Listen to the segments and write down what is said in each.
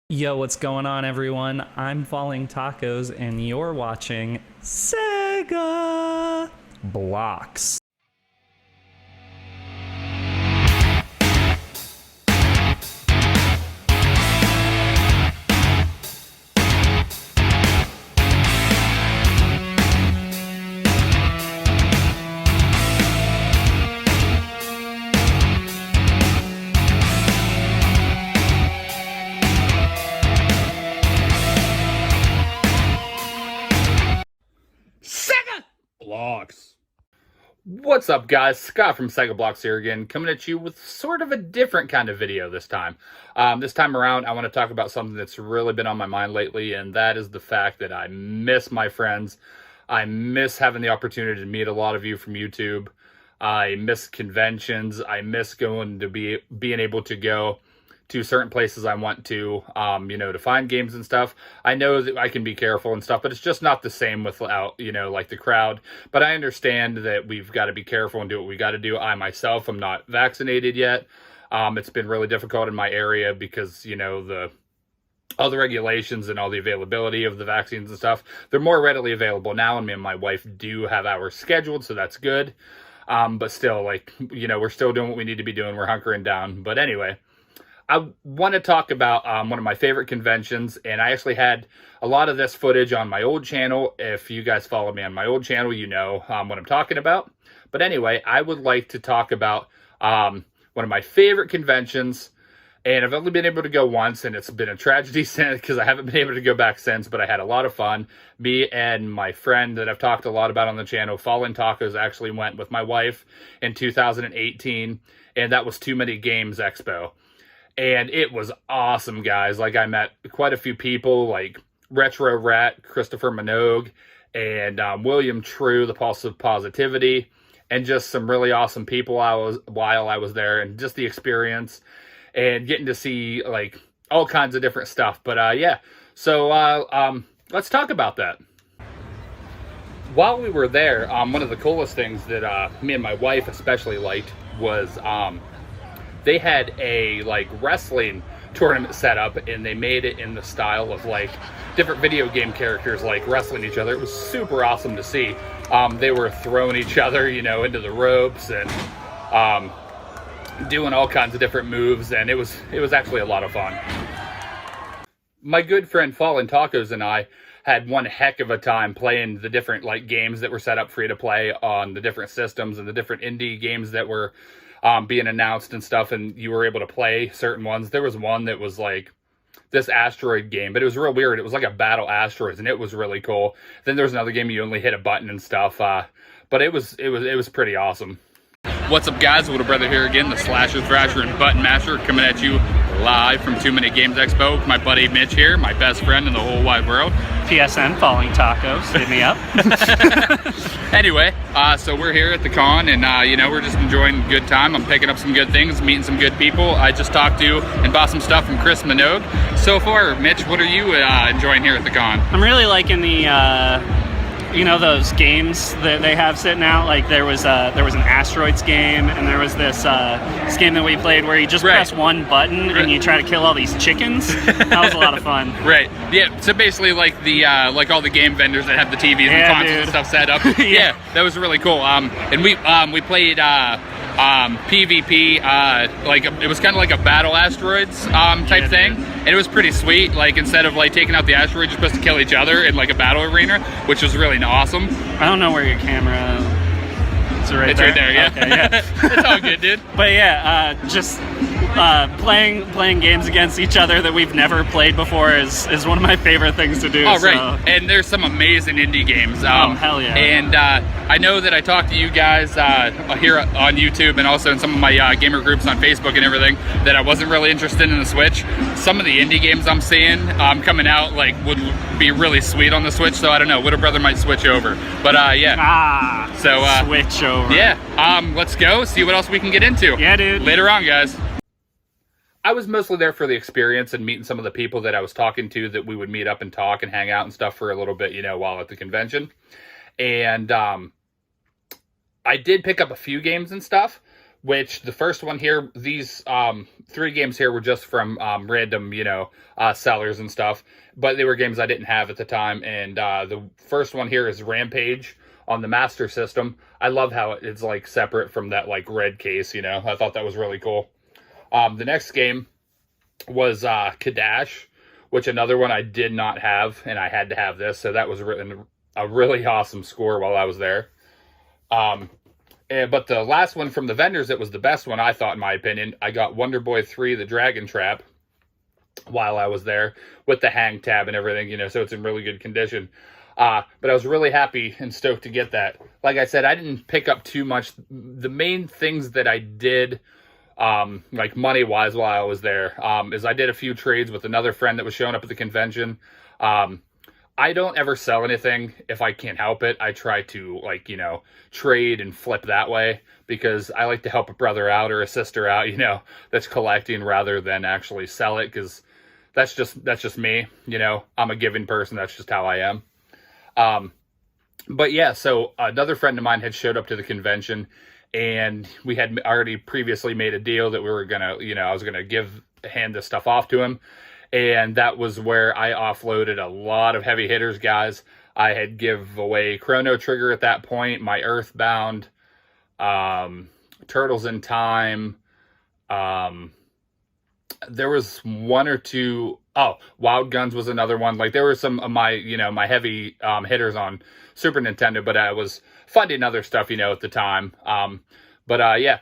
Yo, what's going on, everyone? I'm Falling Tacos, and you're watching Sega Blocks. Sega Blocks. What's up, guys? Scott from Sega Blocks here again, coming at you with sort of a different kind of video this time. This time around, I want to talk about something that's really been on my mind lately, and that is the fact that I miss my friends. I miss having the opportunity to meet a lot of you from YouTube. I miss conventions. I miss being able to go to certain places I want to, to find games and stuff. I know that I can be careful and stuff, but it's just not the same without, like the crowd. But I understand that we've got to be careful and do what we got to do. I myself am not vaccinated yet. It's been really difficult in my area because, all the regulations and all the availability of the vaccines and stuff, they're more readily available now. And me and my wife do have ours scheduled, so that's good. But still, we're still doing what we need to be doing. We're hunkering down. But anyway, I want to talk about one of my favorite conventions, and I actually had a lot of this footage on my old channel. If you guys follow me on my old channel, you know what I'm talking about. But anyway, I would like to talk about one of my favorite conventions, and I've only been able to go once, and it's been a tragedy since because I haven't been able to go back since, but I had a lot of fun. Me and my friend that I've talked a lot about on the channel, Fallen Tacos, actually went with my wife in 2018, and that was Too Many Games Expo. And it was awesome, guys. I met quite a few people, like Retro Rat, Christopher Minogue, and William True, the Pulse of Positivity, and just some really awesome people while I was there, and just the experience and getting to see all kinds of different stuff. But yeah, so let's talk about that. While we were there, one of the coolest things that me and my wife especially liked was they had a wrestling tournament set up, and they made it in the style of different video game characters wrestling each other. It was super awesome to see. They were throwing each other, into the ropes and doing all kinds of different moves, and it was actually a lot of fun. My good friend Fallen Tacos and I had one heck of a time playing the different games that were set up free to play on the different systems and the different indie games that were being announced and stuff, and you were able to play certain ones. There was one that was this asteroid game, but it was real weird. It was like a battle asteroids, and it was really cool. Then there was another game you only hit a button and stuff, but it was pretty awesome. What's up, guys? Little brother here again, the Slasher, Thrasher, and Button Masher, coming at you live from Too Many Games Expo with my buddy Mitch here, my best friend in the whole wide world. PSN, Falling Tacos, hit me up. Anyway, so we're here at the con, and we're just enjoying a good time. I'm picking up some good things, meeting some good people. I just talked to and bought some stuff from Chris Minogue. So far, Mitch, what are you enjoying here at the con? I'm really liking the, those games that they have sitting out. There was an asteroids game, and there was this game that we played where you just press one button and you try to kill all these chickens. That was a lot of fun. Right. Yeah. So basically, all the game vendors that have the TVs and consoles and stuff set up. Yeah, that was really cool. And we played PvP. It was kind of like a battle asteroids type thing, and it was pretty sweet. Instead of taking out the asteroids, you're supposed to kill each other in a battle arena, which was really awesome. I don't know where your camera is. It's right there, yeah. Okay, yeah. It's all good, dude. But yeah, just playing games against each other that we've never played before is one of my favorite things to do. Oh, right. So. And there's some amazing indie games. Hell yeah. And I know that I talked to you guys here on YouTube and also in some of my gamer groups on Facebook and everything that I wasn't really interested in the Switch. Some of the indie games I'm seeing coming out would be really sweet on the Switch, so I don't know. Little brother might switch over. But yeah. So switch over. Yeah. Let's go see what else we can get into. Yeah, dude. Later on, guys. I was mostly there for the experience and meeting some of the people that I was talking to that we would meet up and talk and hang out and stuff for a little bit, while at the convention. And I did pick up a few games and stuff, which the first one here, these 3 games here were just from random, sellers and stuff, but they were games I didn't have at the time. And the first one here is Rampage on the Master System. I love how it's like separate from that like red case, I thought that was really cool. The next game was Kadash, which another one I did not have, and I had to have this, so that was a really awesome score while I was there. But the last one from the vendors, it was the best one, I thought, in my opinion. I got Wonder Boy 3, the Dragon Trap, while I was there, with the hang tab and everything, so it's in really good condition. But I was really happy and stoked to get that. Like I said, I didn't pick up too much. The main things that I did, like money-wise while I was there, is I did a few trades with another friend that was showing up at the convention. I don't ever sell anything if I can't help it. I try to, like, trade and flip that way, because I like to help a brother out or a sister out, that's collecting, rather than actually sell it, because that's just me, I'm a giving person. That's just how I am. But yeah, so another friend of mine had showed up to the convention, and we had already previously made a deal that we were gonna, I was gonna hand this stuff off to him. And that was where I offloaded a lot of heavy hitters, guys. I had give away Chrono Trigger at that point, my Earthbound, Turtles in Time. There was 1 or 2. Oh, Wild Guns was another one. Like, there were some of my, my heavy hitters on Super Nintendo, but I was funding other stuff, at the time. Yeah.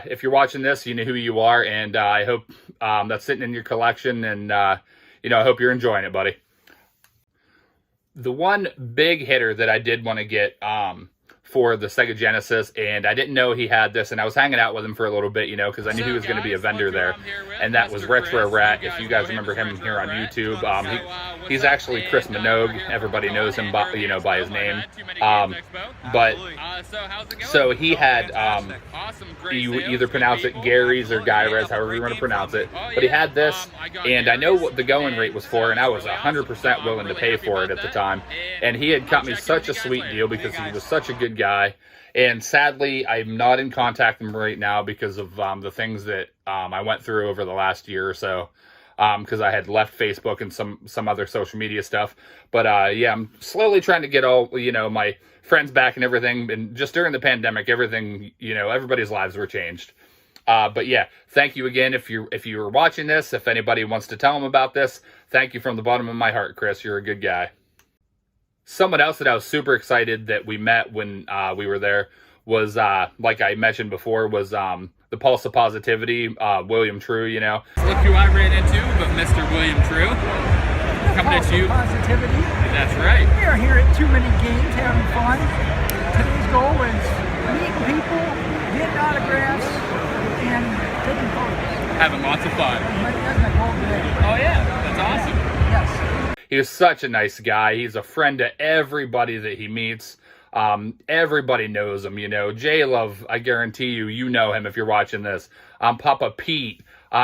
If you're watching this, you know who you are, and I hope that's sitting in your collection, and I hope you're enjoying it, buddy. The one big hitter that I did want to get for the Sega Genesis, and I didn't know he had this, and I was hanging out with him for a little bit, because I knew he was going to be a vendor there, and that was Retro Rat. If you guys remember him here on YouTube, he's actually Chris Minogue. Everybody knows him by, by his name. So he had, you either pronounce it Gary's or Gyrez, however you want to pronounce it, but he had this, and I know what the going rate was for, and I was 100% willing to pay for it at the time, and he had cut me such a sweet deal because he was such a good guy. And sadly, I'm not in contact with him right now because of the things that I went through over the last year or so, because I had left Facebook and some other social media stuff. But yeah, I'm slowly trying to get all my friends back and everything. And just during the pandemic, everything, everybody's lives were changed. But yeah, thank you again. If you were watching this, if anybody wants to tell them about this, thank you from the bottom of my heart, Chris. You're a good guy. Someone else that I was super excited that we met when we were there was, like I mentioned before, was the Pulse of Positivity, William True, Look who I ran into, but Mr. William True. Coming at you. Positivity. That's right. We are here at Too Many Games having fun. Today's goal is meeting people, getting autographs, and taking photos. Having lots of fun. That's my goal today. Oh yeah, that's awesome. Yes. He was such a nice guy. He's a friend to everybody that he meets. Everybody knows him, J-Love, I guarantee you know him if you're watching this. Papa Pete,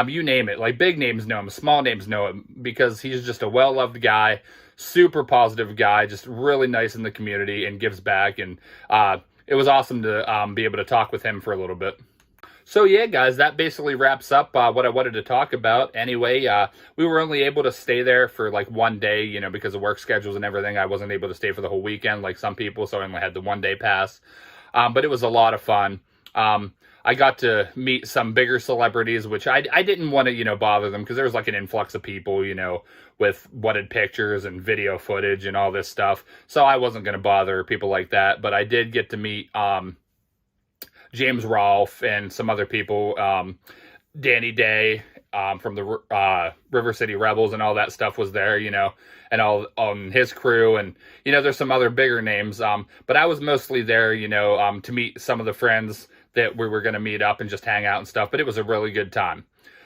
you name it. Like, big names know him, small names know him, because he's just a well-loved guy, super positive guy, just really nice in the community and gives back. And it was awesome to be able to talk with him for a little bit. So yeah, guys, that basically wraps up what I wanted to talk about. Anyway, we were only able to stay there for like 1 day, because of work schedules and everything. I wasn't able to stay for the whole weekend like some people, so I only had the 1 day pass. But it was a lot of fun. I got to meet some bigger celebrities, which I didn't want to, bother them, because there was like an influx of people, with wanted pictures and video footage and all this stuff. So I wasn't going to bother people like that. But I did get to meet James Rolfe and some other people, Danny Day from the River City Rebels and all that stuff was there, and all his crew. And, there's some other bigger names. But I was mostly there, to meet some of the friends that we were going to meet up and just hang out and stuff. But it was a really good time.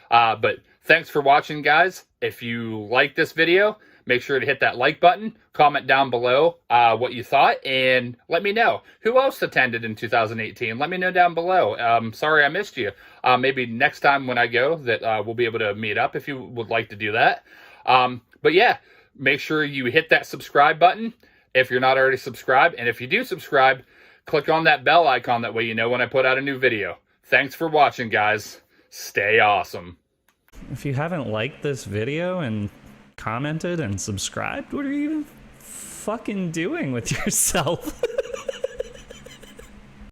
But thanks for watching, guys. If you like this video, make sure to hit that like button, comment down below what you thought, and let me know. Who else attended in 2018? Let me know down below. Sorry I missed you. Maybe next time when I go that we'll be able to meet up if you would like to do that. But yeah, make sure you hit that subscribe button if you're not already subscribed. And if you do subscribe, click on that bell icon. That way you know when I put out a new video. Thanks for watching, guys. Stay awesome. If you haven't liked this video and commented and subscribed, what are you even fucking doing with yourself?